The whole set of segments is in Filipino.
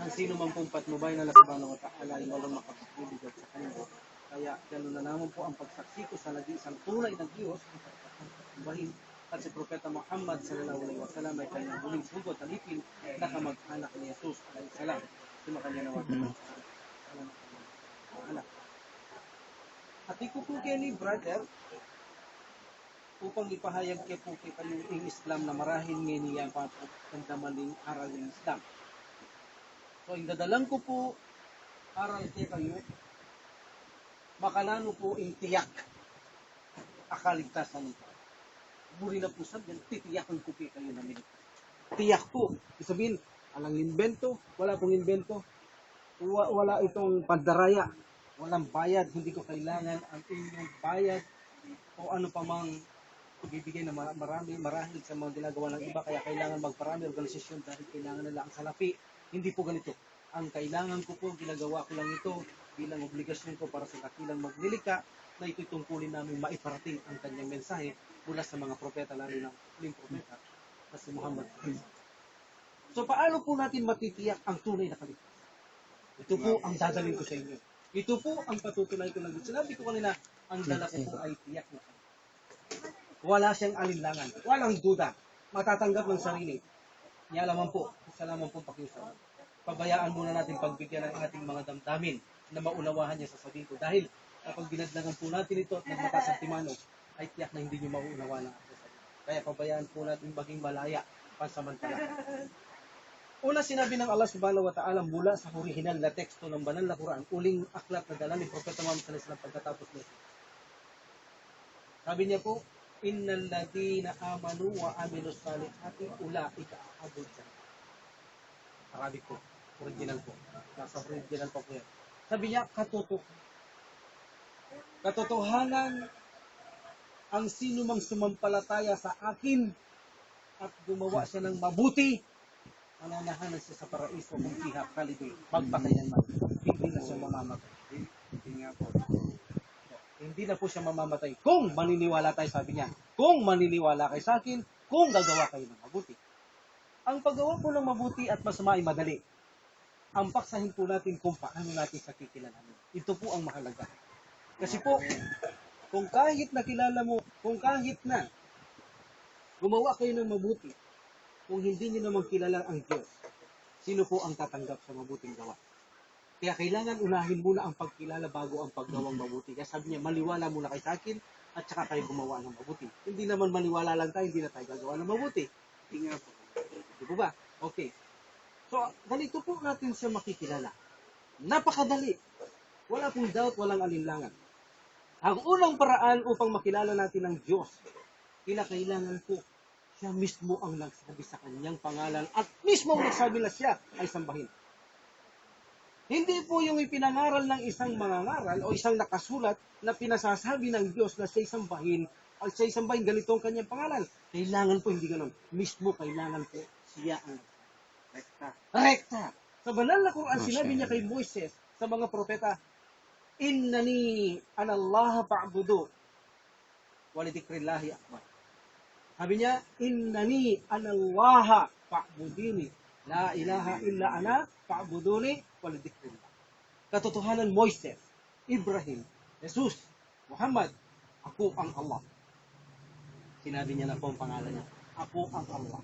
ang sino man pong patnubay na Allah subhanahu wa ta'ala ay walang makapagbibigat sa kanya. Kaya gano'n na naman po ang pagsaksi ko sa nag-iisang tunay na Diyos bahin at si Propeta Muhammad sallallahu alaihi wasallam ay kanyang huling sugot alipin na kamag-anak ni Jesus alayhi salam. Sumakanya nawa anak. At ikupo kayo ni brother upang ipahayag kayo po kayo yung Islam na marahil ngayon niya pa po ang damaling aral ng Islam. So, indadalang ko po aral kayo makalano po yung tiyak akaligtasan nito. Muri na po sabihin, titiyakan ko kayo na miligtas. Tiyak po. Isabihin, alang invento, wala pong invento, wala itong pandaraya, walang bayad, hindi ko kailangan ang inyong bayad o ano pa mang ibibigay na marami, marahil sa mga ginagawa ng iba, kaya kailangan magparami organisasyon dahil kailangan nila ang salapi. Hindi po ganito. Ang kailangan ko po, ginagawa ko lang ito bilang obligasyon ko para sa kakilang maglilika na ito'y tungkulin namin maiparating ang kanyang mensahe mula sa mga propeta, lalo na huling propeta na si Muhammad. So paano po natin matitiyak ang tunay na kaligtasan? Ito po ang dadalhin ko sa inyo. Ito po ang patutunay ko lang. Sinabi ko kanina, ang dala ko po ay tiyak na kaligtasan. Wala siyang alinlangan, walang duda, matatanggap ng sarili. Nialaman po, isa lamang po pakiusap. Pabayaan muna natin pagbigyan ng ating mga damdamin na maunawahan niya sa sabihin ko. Dahil kapag binadlangan po natin ito at nagmataas ang timano, ay tiyak na hindi niyo mauunawa ng ating sabihin. Kaya pabayaan po natin maging malaya pansamantala. Una sinabi ng Allah subhanahu wa ta'ala mula sa original na teksto ng banal na Quran, uling aklat na dala ni Propeta Muhammad sallallahu alaihi wasallam pagkatapos nito. Sabi niya po, innal ladina amanu wa amilus salihati ulaika ashabul jannah. Arabic po, original po. Nasa original po yan. Sabi niya, katotohanan ang sino mang sumampalataya sa akin at gumawa siya ng mabuti, mananahanan siya sa paraiso kung iha kalidoy, magpatayan man. Hindi na siya mamamatay. Hindi na po siya mamamatay. Kung maniniwala tayo, sabi niya, kung maniniwala kayo sa akin, kung gagawa kayo ng mabuti. Ang paggawa po ng mabuti at masama ay madali. Ang paksahin po natin kung paano natin sa kikilalanin. Ito po ang mahalaga. Kasi po, kung kahit nakilala mo, kung kahit na gumawa kayo ng mabuti, kung hindi niyo naman kilala ang Diyos, sino po ang tatanggap sa mabuting gawa? Kaya kailangan unahin muna ang pagkilala bago ang paggawang mabuti. Kaya sabi niya, maniwala muna kayo sa akin at saka kayo gumawa ng mabuti. Hindi naman maniwala lang tayo, hindi na tayo gagawa ng mabuti. Hindi nga po. Di po ba? Okay. So, ganito po natin siya makikilala. Napakadali. Wala pong doubt, walang alinlangan. Ang unang paraan upang makilala natin ang Diyos, kailangan po siya mismo ang nagsabi sa kanyang pangalan at mismo ang nagsabi na siya ay sambahin. Hindi po yung ipinangaral ng isang mangangaral o isang nakasulat na pinasasabi ng Diyos na siya sambahin o siya sambahin ganito ang kanyang pangalan. Kailangan po hindi ganun. Mismo kailangan po siya ang rekta. Sa banal na Quran, sinabi niya kay Moises sa mga propeta, innani anallaha fa'budu walidikrillahi akbar. Sabi niya, innani anallaha fa'budini la ilaha illa ana fa'buduni walidikrillah. Katotohanan Moises, Ibrahim, Jesus, Muhammad, ako ang Allah. Sinabi niya na po ang pangalan niya. Ako ang Allah.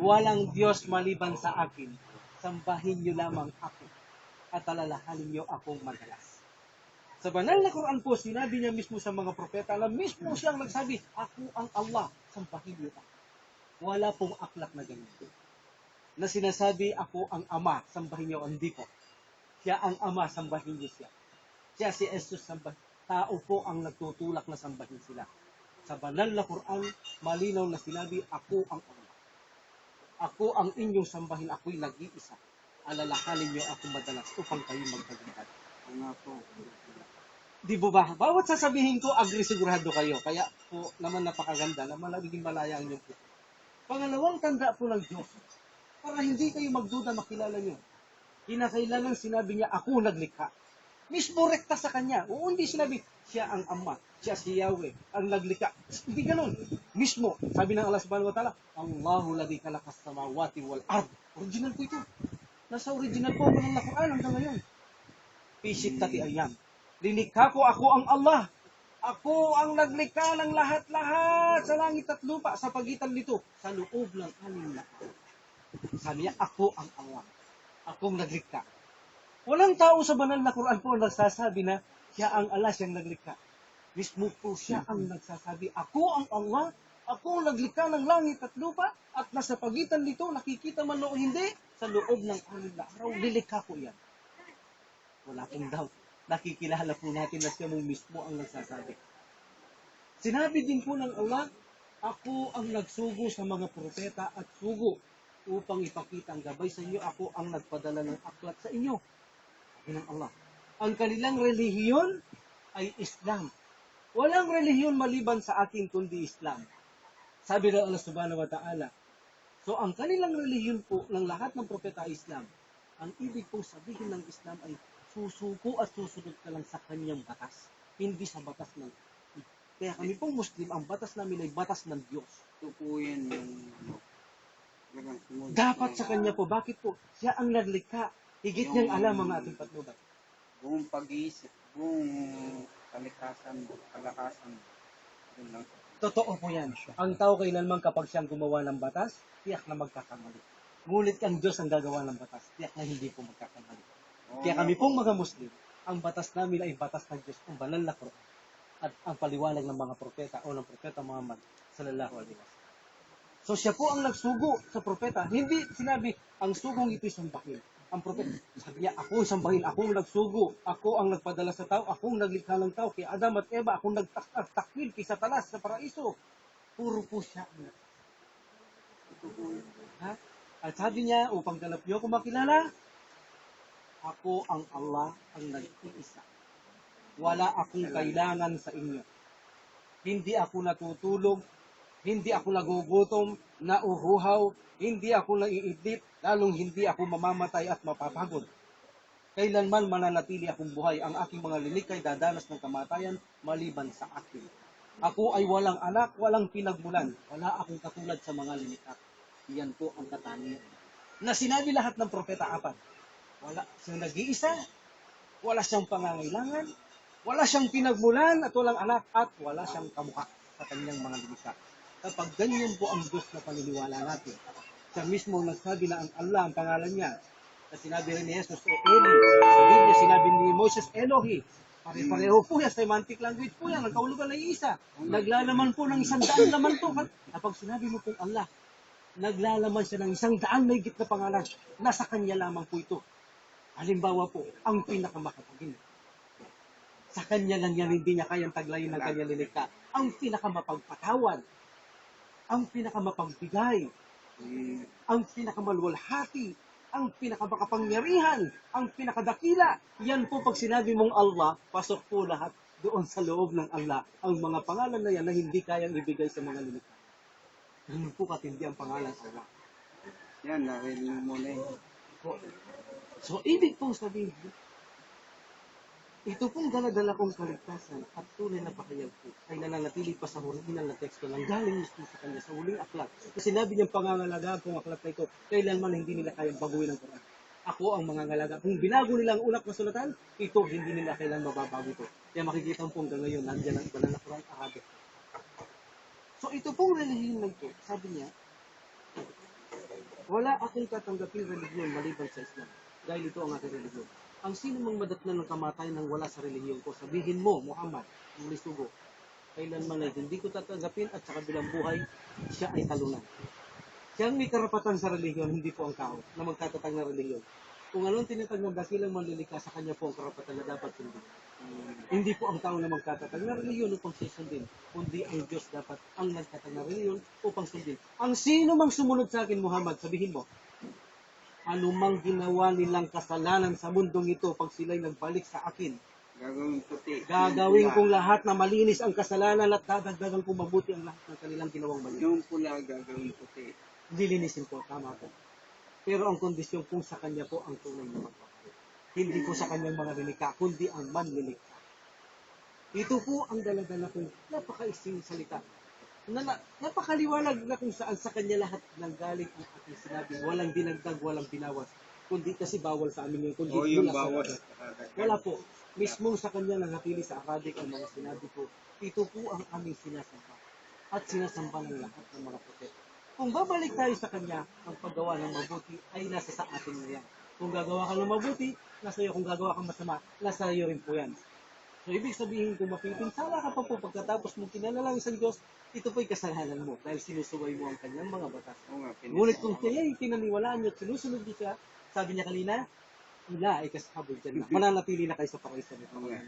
Walang Diyos maliban sa akin. Sambahin niyo lamang ako at alalahanin niyo akong madalas. Sa banal na Quran po, sinabi niya mismo sa mga propeta na mismo siyang nagsabi, ako ang Allah, sambahin niyo ako. Wala pong aklat na ganito. Na sinasabi, ako ang Ama, sambahin niyo, hindi po. Siya ang Ama, sambahin niyo siya. Siya si Jesus, sambahin. Tao po ang nagtutulak na sambahin sila. Sa banal na Quran, malinaw na sinabi, ako ang Allah. Ako ang inyong sambahin, ako'y nag-iisa. Alalahanin niyo ako madalas upang kayo magtagumpay. Di ba? Bawat sasabihin ko, agresigurado kayo. Kaya po naman napakaganda na malaging malaya ang inyong puso. Pangalawang tanda po ng Diyos, para hindi kayo magduda makilala niyo. Kinakailangan sinabi niya, ako naglikha. Mismo rekta sa kanya. Oo, hindi sinabi, siya ang Ama, siya si Yahweh, ang naglikha. Hindi ganun. Mismo, sabi ng Allah subhanahu wa ta'ala, Allahu ladhi kalakas samawati wal ard. Original po ito. Nasa original po ng Quran hanggang ngayon. Pisit tati ayam. Lilikha ko, ako ang Allah. Ako ang naglikha ng lahat-lahat sa langit at lupa sa pagitan nito, sa loob ng 6 na araw. Sabi niya, ako ang Allah. Akong naglikha. Walang tao sa banal na Quran po ang nagsasabi na siya ang Allah, siyang naglikha. Mismo po siya ang nagsasabi, ako ang Allah, ako ang naglikha ng langit at lupa, at nasa pagitan nito, nakikita man o hindi, sa loob ng 6 na araw, lilikha ko yan. Wala pong doubt. Nakikilala po natin na siya mismo ang nagsasabi. Sinabi din po ng Allah, ako ang nagsugo sa mga propeta at sugo upang ipakita ang gabay sa inyo. Ako ang nagpadala ng aklat sa inyo. Sabi ng Allah. Ang kanilang relihiyon ay Islam. Walang relihiyon maliban sa akin kundi Islam. Sabi ng Allah subhanahu wa ta'ala. So ang kanilang relihiyon po ng lahat ng propeta ay Islam. Ang ibig pong sabihin ng Islam ay susuko at susunod ka lang sa kanyang batas. Hindi sa batas ng... Kaya kami pong Muslim, ang batas namin ay batas ng Diyos. Ito po yan yung Dapat sa kanya po. Bakit po? Siya ang naglikha. Higit niyang alam ang ating patnubay. buong pag-iisip, buong kalakasan. Yun lang. Totoo po yan. Ang tao kailanman kapag siyang gumawa ng batas, tiyak na magkakamali. Ngunit ang Diyos ang gagawa ng batas, tiyak na hindi po magkakamali. Kaya kami pong mga Muslim, ang batas namin ay batas ng Diyos, ang banal na Quran, at ang paliwanag ng mga propeta o ng propeta Muhammad sallallahu alaihi wasallam. So siya po ang nagsugo sa propeta. Hindi sinabi, ang sugong ito'y sambahin. Ang propeta, sabi niya, ako sambahin, ako ang nagsugo, ako ang nagpadala sa tao, ako ang naglikha ng tao, kay Adam at Eva, ako ang nagtakwil kaysa talas sa paraiso. Puro po siya ang ha? At sabi niya, upang ganap niyo ako makilala, ako ang Allah ang nag-iisa. Wala akong kailangan sa inyo. Hindi ako natutulog, hindi ako nagugutom, nauhuhaw, hindi ako naiidlip, lalong hindi ako mamamatay at mapapagod. Kailanman mananatili akong buhay, ang aking mga lilikay dadanas ng kamatayan maliban sa akin. Ako ay walang anak, walang pinagmulan, wala akong katulad sa mga lilikha. Iyan po ang katangian. Na sinabi lahat ng propeta apat. Wala siyang nag-iisa, wala siyang pangangailangan, wala siyang pinagmulan at walang anak at wala siyang kamukha sa kanyang mga lilikha. Kapag ganyan po ang Diyos na paniniwala natin, siya mismo nagsabi na ang Allah ang pangalan niya, na sinabi rin ni Jesus, Eli, sa Biblia sinabi ni Moses, Elohi, pare-pareho po yan, semantic language po yan, ang kahulugan ay isa. Naglalaman po ng 100 laman to. Kapag sinabi mo pong Allah, naglalaman siya ng 100 na higit na pangalan, nasa kanya lamang po ito. Halimbawa po, ang pinakamakapagin. Sa kanya lang yan, hindi niya kayang taglayin ng kanya lilikha. Ang pinakamapagpatawad, ang pinakamapagbigay, ang pinakamalwalhati, ang pinakamakapangyarihan, ang pinakadakila. Yan po pag sinabi mong Allah, pasok po lahat doon sa loob ng Allah. Ang mga pangalan na yan na hindi kayang ibigay sa mga lilikha. Ganun po katindi ang pangalan sa Allah. Yan, narinig mo na yun. So, ibig pong sabihin, ito pong daladala kong kaligtasan at tunay na pakayag po ay nananatili pa sa original na teksto ng galing mismo sa kanya sa huling aklat. Kasi sinabi niyang pangangalaga kong aklat na ito, kailanman hindi nila kayang baguhin ang Quran. Ako ang mangangalaga. Kung binago nila ang ulak na sulatan, ito hindi nila kailangan mababago ito. Kaya makikita mo po hanggang ngayon, nandiyan ang banal na Quran, Arabic. So, ito pong relihiyon na ito, sabi niya, wala akong tatanggapin relihiyon maliban sa Islam. Dahil ito ang aking relihiyon. Ang sino mang madatnan ng kamatayan nang wala sa relihiyon ko, sabihin mo, Muhammad, ang lisugo, kailanman ay hindi ko tatanggapin at sa kabilang buhay, siya ay talunan. Siya ang may karapatan sa relihiyon, hindi po ang tao na magtatatag ng relihiyon. Kung anong tinatag ng dakilang manlilika, sa kanya po ang karapatan na dapat sundin. Hindi po ang tao na magtatatag ng relihiyon upang sundin, kundi ang Diyos dapat ang nagtatag ng relihiyon upang sundin. Ang sino mang sumunod sa akin, Muhammad, sabihin mo, anumang ginawa nilang kasalanan sa mundong ito pag sila'y nagbalik sa akin, Gagawin puti. gagawin kong lahat na malinis ang kasalanan at dadagdagan kong mabuti ang lahat ng kanilang ginawang mali. Yung pula gagawin puti. Lilinisin po, tama po. Pero ang kondisyon kung sa kanya po ang tunay na magpapalito. Hindi po sa kanyang mga lilikha, kundi ang manlilikha. Ito po ang dala-dala kong napakaising salita. Napakaliwanag na kung saan sa kanya lahat ng galing ang aking sinabi. Walang dinagdag, walang binawas. Kundi kasi bawal sa amin yun. Kundi O yung mula sa bawas. lahat. Wala po. Mismo sa kanya nanatili sa Arabic ang mga sinabi ko. Ito po ang aming sinasamba. At sinasamba ng lahat ng mga propeta. Kung babalik tayo sa kanya, ang paggawa ng mabuti ay nasa sa atin na yan. Kung gagawa ka ng mabuti, nasa iyo. Kung gagawa kang masama, nasa iyo rin po yan. So, ibig sabihin, kung mapipinsala ka pa po pagkatapos mong kilala lang isang Diyos, ito po'y kasalanan mo dahil sinusuway mo ang kanyang mga batas. Oo nga, Ngunit kung siya ay pinaniwalaan niyo at sinusunod niyo siya, sabi niya kanina, wala ay kasabog dyan na. Mananatili na kayo sa pakaisan nito. Oo nga.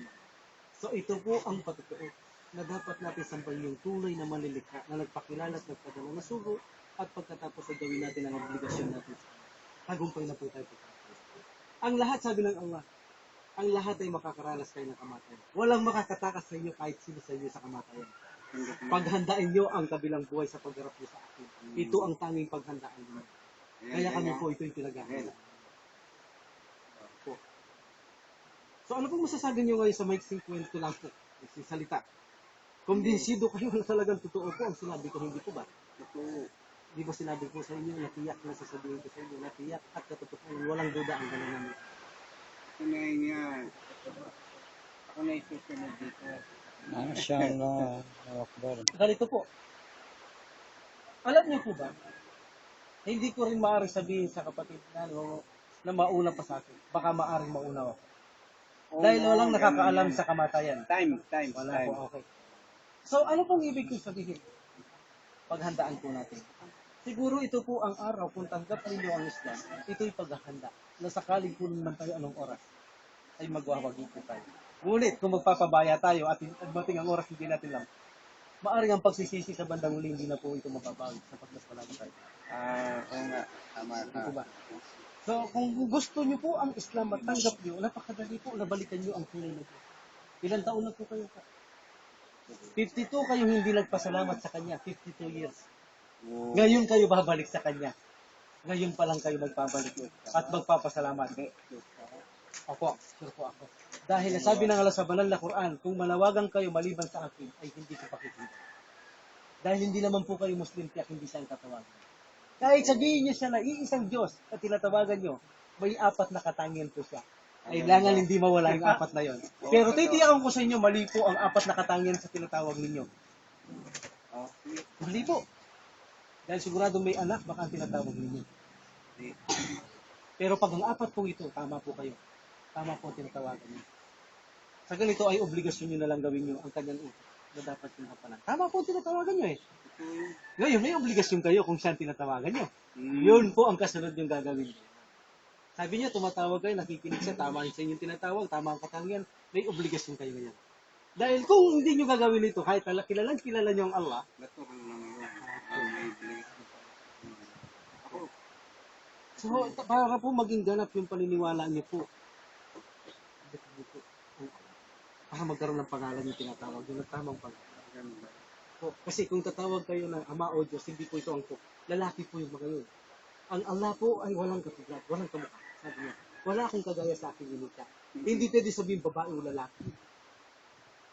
So, ito po ang patutuo na dapat natin sambahin yung tunay na manilikha na nagpakilala at nagpadala na sugo at pagkatapos ay gawin natin ang obligasyon natin. Tagumpay na po tayo. Ang lahat, sabi ng Allah, ang lahat ay makakaranas kayo ng kamatayan. Walang makakatakas sa inyo kahit sino sa inyo sa kamatayan. Paghandaan nyo ang kabilang buhay sa pagharap nyo sa akin. Ito ang tanging paghandaan nyo. Kaya kami po ito'y pinaghahandaan. Po. So ano pong masasabi nyo ngayon sa maiksing kwento lang po? Maiksing salita. Kumbinsido kayo na talagang totoo po ang sinabi ko, hindi po ba? Totoo. Di ba sinabi ko sa inyo, natiyak na sasabihin ko sa inyo, natiyak at katotohanan, walang duda ang gano'n namin. Ako na yun nga. Ako na isusunod dito. Mashallah. Akbar. Ganito po. Alam niyo po ba, hindi ko rin maaari sabihin sa kapatid na, na mauna pa sa akin. Baka maaaring mauna ako. Oo Dahil nga, walang nakakaalam ganun yan. sa kamatayan. Time. Wala po, okay. So, ano pong ibig kong sabihin? Paghandaan po natin. Siguro ito po ang araw kung tanggap ninyo ang Islam, ito'y paghahanda. Na sakaling po naman tayo anong oras, ay magwawagi po tayo. Ngunit kung magpapabaya tayo at mating ang oras hindi natin lang, maaring ang pagsisisi sa bandang huli hindi na po ito mababawi sapagkat mas malaki tayo. Oo nga. Tama Hindi ka. po ba? So, kung gusto nyo po ang Islam at tanggap nyo, napakadali po, nabalikan nyo ang tunay na Diyos. Ilang taon na po kayo ka? 52 kayo hindi nagpasalamat sa Kanya, 52 years. Oo. Ngayon kayo babalik sa Kanya. Ngayon pa lang kayo magpabalik yun. At magpapasalamat. Opo, sure po ako. Dahil sabi ng Allah sa banal na Quran, kung manawagan kayo maliban sa akin, ay hindi ko pakikita. Dahil hindi naman po kayo Muslim, kaya hindi siya ang tatawagan. Kahit sabihin niyo siya na iisang Diyos at tinatawagan niyo, may apat na katangian po siya. Kailangan hindi mawala yung apat na yon. Pero titiyakan ko sa inyo, mali po ang apat na katangian sa tinatawag ninyo. Okay. Mali po. Dahil sigurado may anak, baka ang tinatawag ninyo. Pero pag ang apat po ito, tama po kayo. Tama po ang tinatawagan niyo. Sa ganito ay obligasyon niyo na lang gawin niyo ang kanyang utos na dapat pinapalan. Tama po ang tinatawagan niyo eh. Ngayon, may obligasyon kayo kung saan tinatawagan niyo. Yun po ang kasunod yung gagawin niyo. Sabi niyo, tumatawag kayo, nakikinig siya, tama sa inyong tinatawag, tama ang katangian, may obligasyon kayo ngayon. Dahil kung hindi niyo gagawin ito, kahit kilala niyo ang Allah, Natural lang yun. May bless. Ako. so, para po maging ganap yung paniniwala niyo po, para magkaroon ng pangalan yung tinatawag, yung tamang pangalan. Ganun ba? Po, kasi kung tatawag kayo ng Ama o Diyos, hindi po ito ang po. Lalaki po yung mga yun. Ang Allah po ay walang katulad, walang kamukha. Sabi niya, wala akong kagaya sa aking inika. Hindi pwede sabihin babae o lalaki.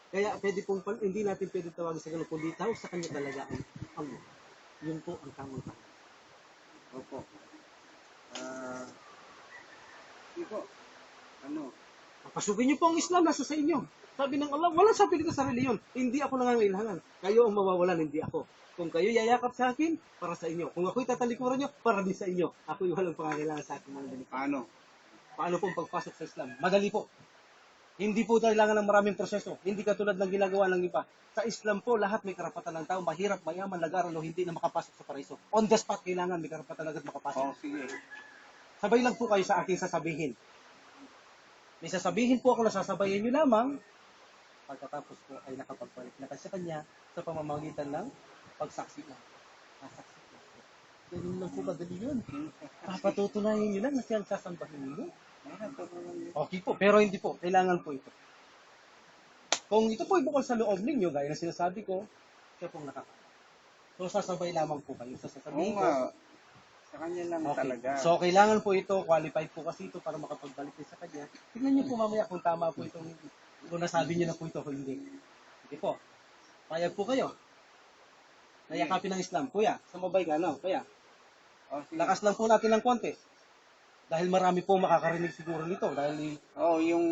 Kaya pwede pong, hindi natin pwede tawagin sa ganun, kundi tawag sa kanya talaga ang Allah. Yun po ang tamang pangalan. Opo. Hindi po. Ano? Papasukin niyo po ang Islam, nasa sa inyo. Sabi ng Allah, wala sabi dito sa reliyon. Hindi ako nangangailangan. Kayo ang mawawalan, hindi ako. Kung kayo yayakap sa akin, para sa inyo. Kung ako'y tatalikuran nyo, para din sa inyo. Ako'y walang pangangailangan sa akin mga delikado. Paano? Paano pong pagpasok sa Islam? Madali po. Hindi po kailangan ng maraming proseso. Hindi katulad ng ginagawa ng iba. Sa Islam po, lahat may karapatan ng tao. Mahirap, mayaman, nag-aral o hindi na makapasok sa paraiso. On the spot, kailangan may karapatan agad makapasok. Sige. Sabay lang po kayo sa aking sasabihin. May sasabihin po ako na sasabayin nyo lamang. Pagkatapos po ay nakapagpalit na kayo sa kanya sa pamamagitan ng pagsaksi lang. Sasaksi lang. Ganun lang po kadali yun. Papatutunayan nyo lang na siyang sasambahin nyo. Okay po, pero hindi po. Kailangan po ito. Kung ito po ay bukol sa loob ninyo, gaya na sinasabi ko, siya pong nakakaalam. So, sasabay lamang po kayo sa Oo sasabihin ko. nga. Sa kanya lang Okay. talaga. So, kailangan po ito, qualified po kasi ito para makapagbalik din sa kanya. Tingnan niyo po mamaya kung tama po itong, kung nasabi niyo na po ito o hindi. Hindi po. Payag po kayo. Nayakapin ng Islam. Kuya, sumabay ka, no? Kuya, Oh, sige. lakas lang po natin ng konti. Dahil marami po makakarinig siguro nito. Dahil Oh, yung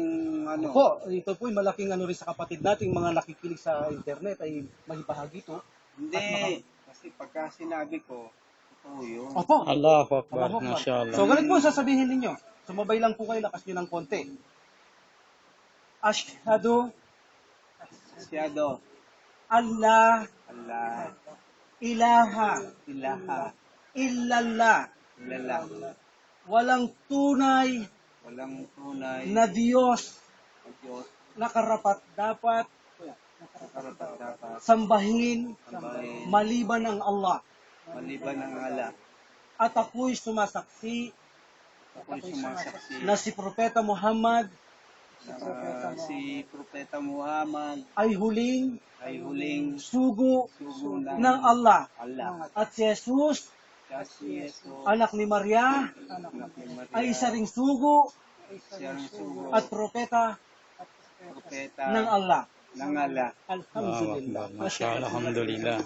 ano. po, ito po malaking ano rin sa kapatid nating mga nakikinig sa internet ay maibahagi ito. Hindi. Kasi pagka sinabi ko, ito yun. Opo. Allahu Akbar. Allahu Akbar. Mashallah. So, ganito po ang sasabihin ninyo. Sumabay lang po kayo, lakas nyo ng konti. Ashhadu Masyado. Allah Allah. ilaha Ilaha. illallah. Ilala. Walang tunay Walang tunay na Diyos na Diyos. na karapat dapat Karapat dapat. sambahin Sambahin. maliban ang Allah. Maliban ng ala. At ako'y sumasaksi Ako'y sumasaksi na si Propeta Muhammad na si Propeta Muhammad ay huling ay huling sugo sugo ng Allah. Allah. At si Jesus, Siya si Yeso, anak ni Maria, anak ni Maria, ay isa ring sugo siya ang sugo at propeta propeta ng Allah. ng Allah. Allahu Alhamdulillah. Akbar. Mashallah. Alhamdulillah.